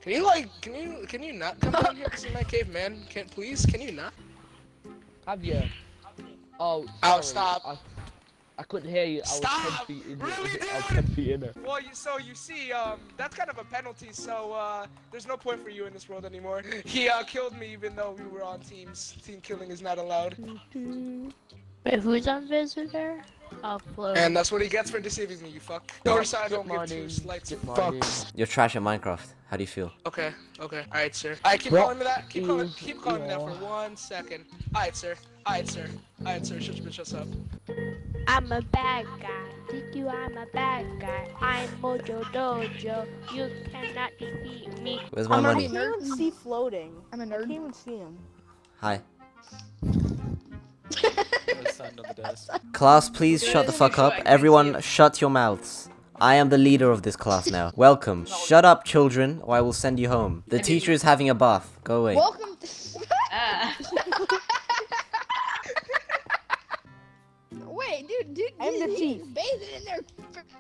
Can you like, can you not come down here because in my cave, man? Can you not? Have you? Oh, Oh, sorry. stop. I couldn't hear you. Stop! I was 10 feet in. Really, dude? I was 10 feet in there. Well, you see, that's kind of a penalty. So there's no point for you in this world anymore. He killed me even though we were on teams. Team killing is not allowed. Wait, who's on visitor? Oh, Flo. And that's what he gets for deceiving me, you fuck. Notice I don't give two slights fucks. You're trash at Minecraft. How do you feel? Okay, alright, sir. Alright, keep calling me that. Keep calling me that for 1 second. Alright, sir. Shut up. I'm a bad guy. Did you? I'm a bad guy. I'm Mojo Dojo. You cannot defeat me. Where's my money? I can't even see floating. I'm a nerd. I can't even see him. Hi. Class, please shut the fuck up. Everyone, shut your mouths. I am the leader of this class now. Welcome. Shut up, children, or I will send you home. The teacher is having a bath. Go away. Welcome to... Wait, dude, I'm the chief. Bathing in there.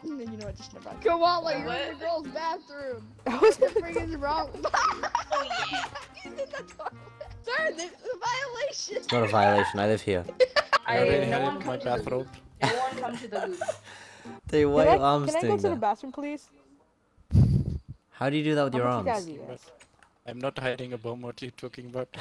You know what? Just never mind. Come on, like you're in the girls' bathroom. What the frick is wrong? Oh yeah. He's in the toilet. Sir, this is a violation. It's not a violation. I live here. No one come to the loop. No one come to the loop. They white arms Can I go doing to the that. bathroom, please? How do you do that with your arms? I'm not hiding a bomb. What are you talking about?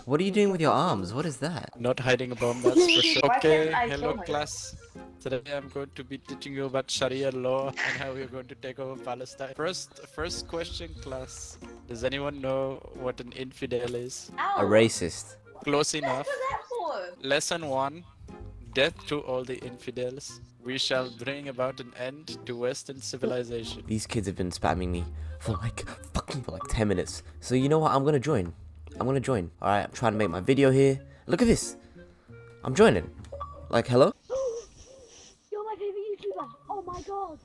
What are you doing with your arms? What is that? Not hiding a bomb, that's for sure. Why Okay, can't I hello kill her? class. Today I'm going to be teaching you about Sharia law and how we're going to take over Palestine. First question, class. Does anyone know what an infidel is? Ow. A racist. Close What's enough. that for? Lesson 1. Death to all the infidels. We shall bring about an end to Western civilization. These kids have been spamming me for like 10 minutes. So you know what? I'm gonna join. Alright, I'm trying to make my video here. Look at this. I'm joining. Like, hello? You're my favorite YouTuber. Oh my god.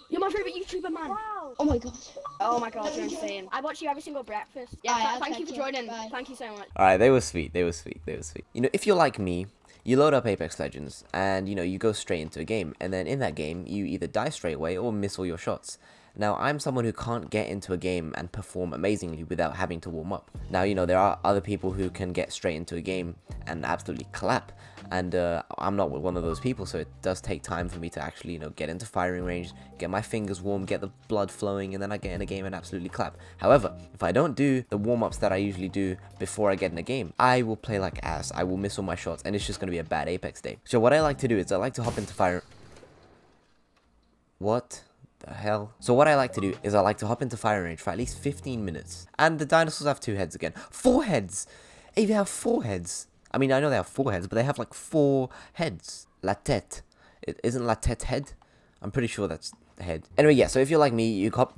You're my favorite YouTuber, man. Wow. Oh my god. Oh my god, you're insane. I watch you every single breakfast. Yeah, thank you for joining. Bye. Thank you so much. Alright, they were sweet. You know, if you're like me, you load up Apex Legends and, you know, you go straight into a game. And then in that game, you either die straight away or miss all your shots. Now, I'm someone who can't get into a game and perform amazingly without having to warm up. Now, you know, there are other people who can get straight into a game and absolutely clap. And I'm not one of those people, so it does take time for me to actually, you know, get into firing range, get my fingers warm, get the blood flowing, and then I get in a game and absolutely clap. However, if I don't do the warm-ups that I usually do before I get in a game, I will play like ass, I will miss all my shots, and it's just going to be a bad Apex day. So what I like to do is I like to hop into fire... What the hell? So what I like to do is I like to hop into firing range for at least 15 minutes. And the dinosaurs have 2 heads again. 4 heads! If they have 4 heads... I mean, I know they have 4 heads, but they have like 4 heads. La tête. It isn't la tête head? I'm pretty sure that's the head. Anyway, yeah, so if you're like me, you hop...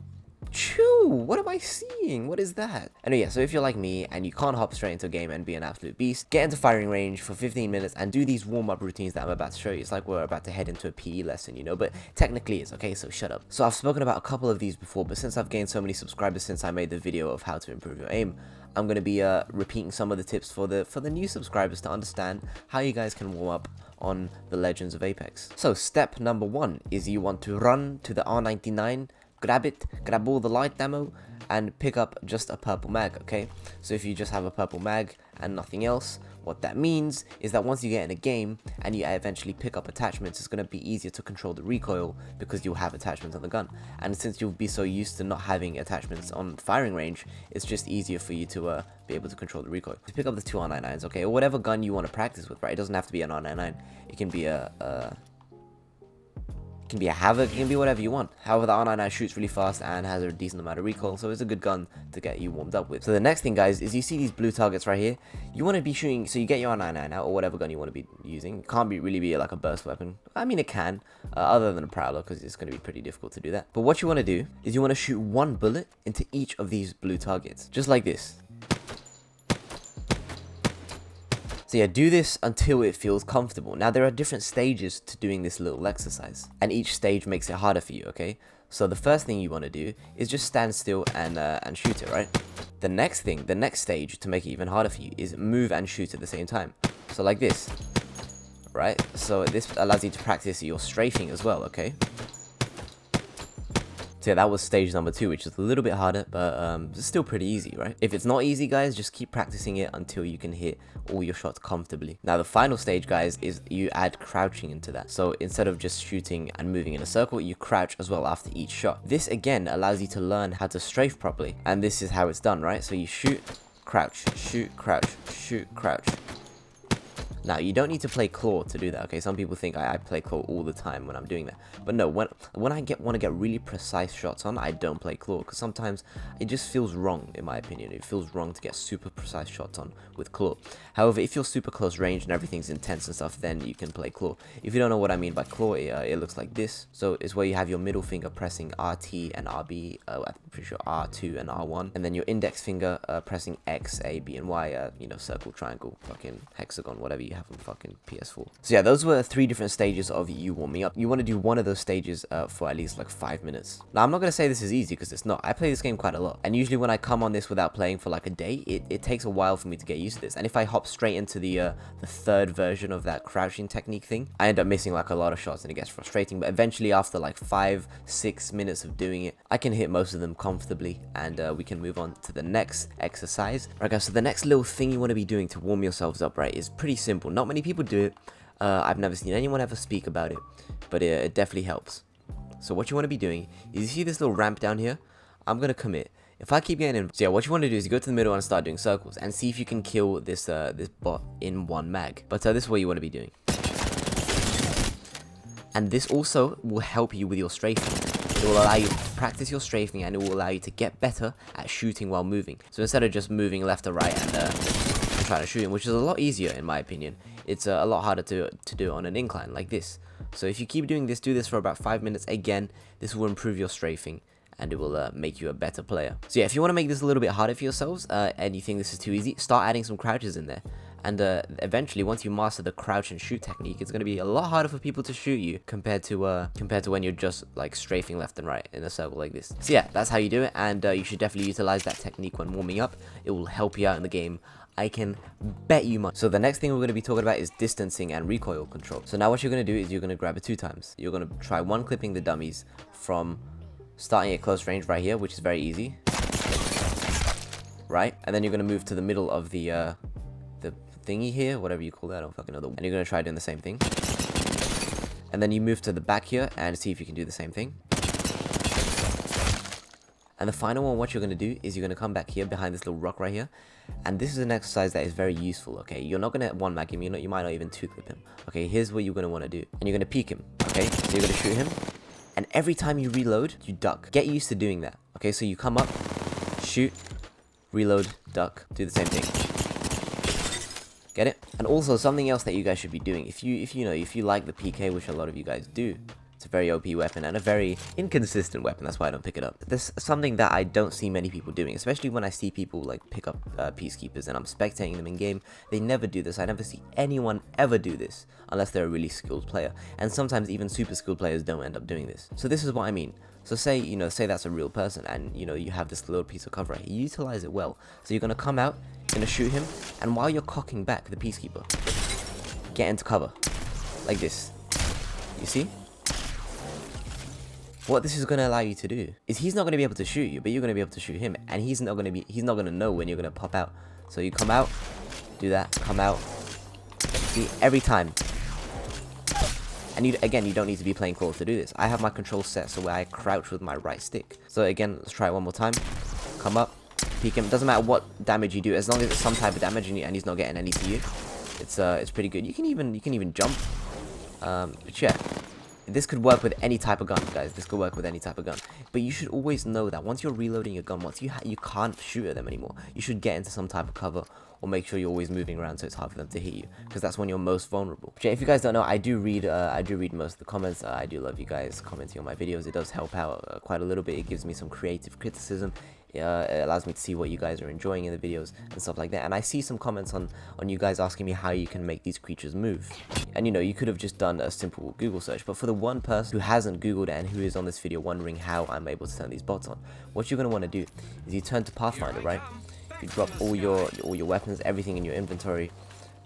Chew! What am I seeing? What is that? Anyway, yeah, so if you're like me and you can't hop straight into a game and be an absolute beast, get into firing range for 15 minutes and do these warm-up routines that I'm about to show you. It's like we're about to head into a PE lesson, you know, but technically it's okay, so shut up. So I've spoken about a couple of these before, but since I've gained so many subscribers since I made the video of how to improve your aim, I'm going to be repeating some of the tips for the new subscribers to understand how you guys can warm up on the Legends of Apex. So step number 1 is you want to run to the R99, grab it, grab all the light ammo, and pick up just a purple mag, okay? So if you just have a purple mag and nothing else, what that means is that once you get in a game and you eventually pick up attachments, it's going to be easier to control the recoil because you'll have attachments on the gun. And since you'll be so used to not having attachments on firing range, it's just easier for you to be able to control the recoil. So pick up the 2 R99s, okay? Or whatever gun you want to practice with, right? It doesn't have to be an R99. It can be it can be a Havoc, it can be whatever you want. However, the R99 shoots really fast and has a decent amount of recoil, so it's a good gun to get you warmed up with. So the next thing, guys, is you see these blue targets right here. You want to be shooting, so you get your R99 out, or whatever gun you want to be using. It can't really be like a burst weapon. I mean, it can, other than a Prowler, because it's going to be pretty difficult to do that. But what you want to do is you want to shoot 1 bullet into each of these blue targets, just like this. So yeah, do this until it feels comfortable. Now, there are different stages to doing this little exercise, and each stage makes it harder for you, okay? So the first thing you want to do is just stand still and shoot it, right? The next stage to make it even harder for you is move and shoot at the same time. So like this, right? So this allows you to practice your strafing as well, okay? So yeah, that was stage number 2, which is a little bit harder, but it's still pretty easy, right? If it's not easy, guys, just keep practicing it until you can hit all your shots comfortably. Now, the final stage, guys, is you add crouching into that. So instead of just shooting and moving in a circle, you crouch as well after each shot. This, again, allows you to learn how to strafe properly. And this is how it's done, right? So you shoot, crouch, shoot, crouch, shoot, crouch. Now, you don't need to play claw to do that, okay? Some people think I play claw all the time when I'm doing that. But no, when I want to get really precise shots on, I don't play claw. Because sometimes it just feels wrong, in my opinion. It feels wrong to get super precise shots on with claw. However, if you're super close range and everything's intense and stuff, then you can play claw. If you don't know what I mean by claw, it looks like this. So it's where you have your middle finger pressing RT and RB. I'm pretty sure R2 and R1. And then your index finger pressing X, A, B, and Y. You know, circle, triangle, fucking hexagon, whatever you have on fucking PS4. So yeah, those were 3 different stages of you warming up. You want to do one of those stages for at least like 5 minutes. Now, I'm not going to say this is easy because it's not. I play this game quite a lot. And usually when I come on this without playing for like a day, it takes a while for me to get used to this. And if I hop straight into the 3rd version of that crouching technique thing, I end up missing like a lot of shots and it gets frustrating. But eventually after like 5-6 minutes of doing it, I can hit most of them comfortably and we can move on to the next exercise. Alright guys, so the next little thing you want to be doing to warm yourselves up, right, is pretty simple. Not many people do it. I've never seen anyone ever speak about it, but it definitely helps. So what you want to be doing is, you see this little ramp down here? I'm going to commit. If I keep getting in, so yeah, what you want to do is you go to the middle and start doing circles and see if you can kill this this bot in 1 mag. But this is what you want to be doing. And this also will help you with your strafing. It will allow you to practice your strafing and it will allow you to get better at shooting while moving. So instead of just moving left or right and trying to shoot him, which is a lot easier in my opinion, it's a lot harder to do it on an incline like this. So if you keep doing this, do this for about 5 minutes, again, this will improve your strafing and it will make you a better player. So yeah, if you want to make this a little bit harder for yourselves and you think this is too easy, start adding some crouches in there. And eventually, once you master the crouch and shoot technique, it's going to be a lot harder for people to shoot you compared to when you're just like strafing left and right in a circle like this. So yeah, that's how you do it, and you should definitely utilize that technique when warming up. It will help you out in the game. I can bet you much. So the next thing we're going to be talking about is distancing and recoil control. So now what you're going to do is you're going to grab it 2 times. You're going to try one clipping the dummies from starting at close range right here, which is very easy. Right? And then you're going to move to the middle of the thingy here, whatever you call that, I don't fucking know. And you're going to try doing the same thing. And then you move to the back here and see if you can do the same thing. And the final one, what you're going to do is you're going to come back here behind this little rock right here. And this is an exercise that is very useful, okay? You're not going to 1 mag him, you might not even 2 clip him. Okay, here's what you're going to want to do. And you're going to peek him, okay? So you're going to shoot him. And every time you reload, you duck. Get used to doing that, okay? So you come up, shoot, reload, duck, do the same thing. Get it? And also something else that you guys should be doing, if you like the PK, which a lot of you guys do, it's a very OP weapon and a very inconsistent weapon. That's why I don't pick it up. There's something that I don't see many people doing, especially when I see people like pick up peacekeepers and I'm spectating them in game. They never do this. I never see anyone ever do this unless they're a really skilled player. And sometimes even super skilled players don't end up doing this. So this is what I mean. So say that's a real person and you have this little piece of cover right here. You utilize it well. So you're gonna come out, you're gonna shoot him, and while you're cocking back the peacekeeper, get into cover like this. You see? What this is going to allow you to do is he's not going to be able to shoot you, but you're going to be able to shoot him, and he's not going to know when you're going to pop out. So you come out, do that, come out, see, every time. And again, you don't need to be playing claw to do this. I have my control set so where I crouch with my right stick. So again, let's try it one more time. Come up, peek him. Doesn't matter what damage you do, as long as it's some type of damage and he's not getting any to you. It's pretty good. You can even jump. But yeah. This could work with any type of gun, guys. This could work with any type of gun. But you should always know that once you're reloading your gun, once you can't shoot at them anymore, you should get into some type of cover or make sure you're always moving around so it's hard for them to hit you, because that's when you're most vulnerable. But yeah, if you guys don't know, I do read most of the comments. I do love you guys commenting on my videos. It does help out quite a little bit. It gives me some creative criticism. It allows me to see what you guys are enjoying in the videos and stuff like that. And I see some comments on you guys asking me how you can make these creatures move. And you could have just done a simple Google search, but for the one person who hasn't Googled it and who is on this video wondering how I'm able to turn these bots on, what you're going to want to do is you turn to Pathfinder, right? You drop all your weapons, everything in your inventory,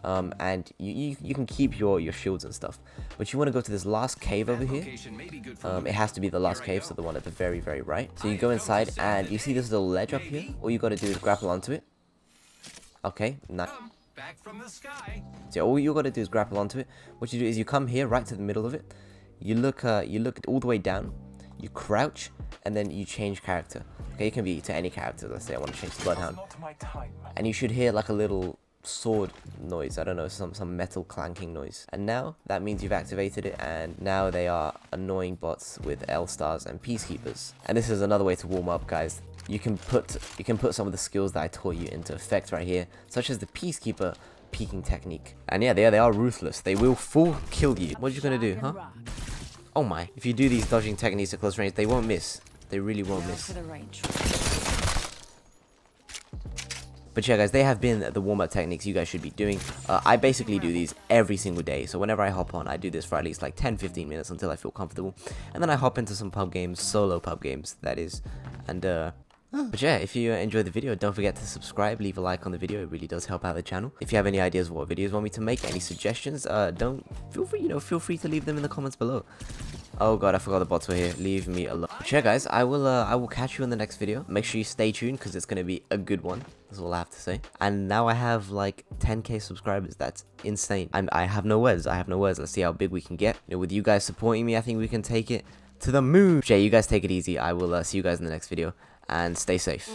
and you can keep your shields and stuff. But you want to go to this last cave over here. It has to be the last cave, so the one at the very right. So you go inside, and you see this little ledge up here. All you got to do is grapple onto it. Okay, nice. So all you got to do is grapple onto it. What you do is you come here right to the middle of it. You look all the way down. You crouch, and then you change character. Okay, it can be to any character. Let's say I want to change to Bloodhound. And you should hear like a little sword noise. I don't know, some metal clanking noise. And now that means you've activated it, and now they are annoying bots with L stars and peacekeepers. And this is another way to warm up, guys. You can put some of the skills that I taught you into effect right here, such as the peacekeeper peeking technique. And yeah, they are ruthless. They will full kill you. What are you gonna do, huh? Oh my, if you do these dodging techniques at close range, they won't miss. They really won't miss. But yeah, guys, they have been the warm-up techniques you guys should be doing. I basically do these every single day. So whenever I hop on, I do this for at least like 10-15 minutes until I feel comfortable. And then I hop into some pub games, solo pub games, that is. And but yeah, if you enjoyed the video, don't forget to subscribe, leave a like on the video. It really does help out the channel. If you have any ideas of what videos you want me to make, any suggestions, feel free to leave them in the comments below. Oh god, I forgot the bots were here. Leave me alone. But yeah, guys, I will catch you in the next video. Make sure you stay tuned because it's gonna be a good one. That's all I have to say. And now I have like 10k subscribers. That's insane. And I have no words. Let's see how big we can get. You know, with you guys supporting me, I think we can take it to the moon. But yeah, you guys take it easy. I will see you guys in the next video. And stay safe.